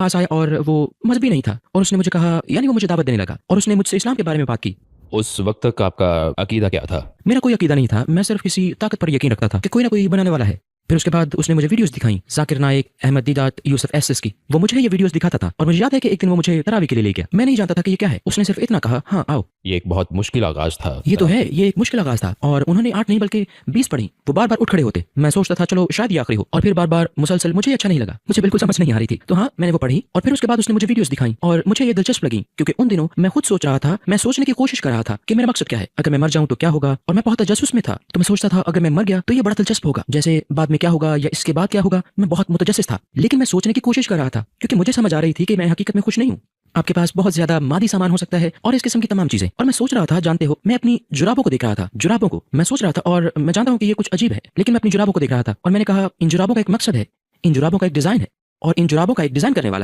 पास आया और वो मजहबी नहीं था और उसने मुझे कहा, यानी वो मुझे दावत देने लगा और उसने मुझसे इस्लाम के बारे में बात की। उस वक्त तक आपका अकीदा क्या था? मेरा कोई अकीदा नहीं था, मैं सिर्फ किसी ताकत पर यकीन रखता था कि कोई ना कोई बनाने वाला है। फिर उसके बाद उसने मुझे वीडियोस दिखाई, जाकिर नाइक, अहमद दीदात, यूसुफ एस की। वो मुझे ये वीडियोस दिखाता था और मुझे याद है कि एक दिन वो मुझे तरावी के लिए ले गया। मैं नहीं जानता था कि ये क्या है, उसने सिर्फ इतना कहा, हाँ आओ। ये एक बहुत मुश्किल आगाज था। ये तो है, ये एक मुश्किल आगाज था और उन्होंने 8 नहीं बल्कि 20 पढ़ी। वो बार बार उठ खड़े होते, मैं सोचता था चलो शायद ये आखिरी हो, और फिर बार बार मुसलसल। मुझे अच्छा नहीं लगा, मुझे बिल्कुल समझ नहीं आ रही थी। तो हाँ, मैंने वो पढ़ी और फिर उसके बाद उसने मुझे वीडियोस दिखाई और मुझे ये दिलचस्प लगी क्योंकि उन दिनों मैं खुद सोच रहा था, मैं सोचने की कोशिश कर रहा था कि मेरा मकसद क्या है, अगर मैं मर जाऊं तो क्या होगा। और मैं बहुत तजस्सुस में था, तो मैं सोचता था अगर मैं मर गया तो ये बड़ा दिलचस्प होगा, जैसे बाद में क्या होगा या इसके बाद क्या होगा। मैं बहुत मुतजस्सिस था, लेकिन मैं सोचने की कोशिश कर रहा था क्योंकि मुझे समझ आ रही थी कि मैं हकीकत में खुश नहीं हूँ। आपके पास बहुत ज्यादा मादी सामान हो सकता है और इस किस्म की तमाम चीजें। और मैं सोच रहा था, जानते हो, मैं अपनी जुराबों को देख रहा था, जुराबों को मैं सोच रहा था। और मैं जानता हूँ कि ये कुछ अजीब है, लेकिन मैं अपनी जुराबों को देख रहा था और मैंने कहा इन जुराबों का एक मकसद है, इन जुराबों का एक डिजाइन है और इन जुराबों का एक डिजाइन करने वाला है।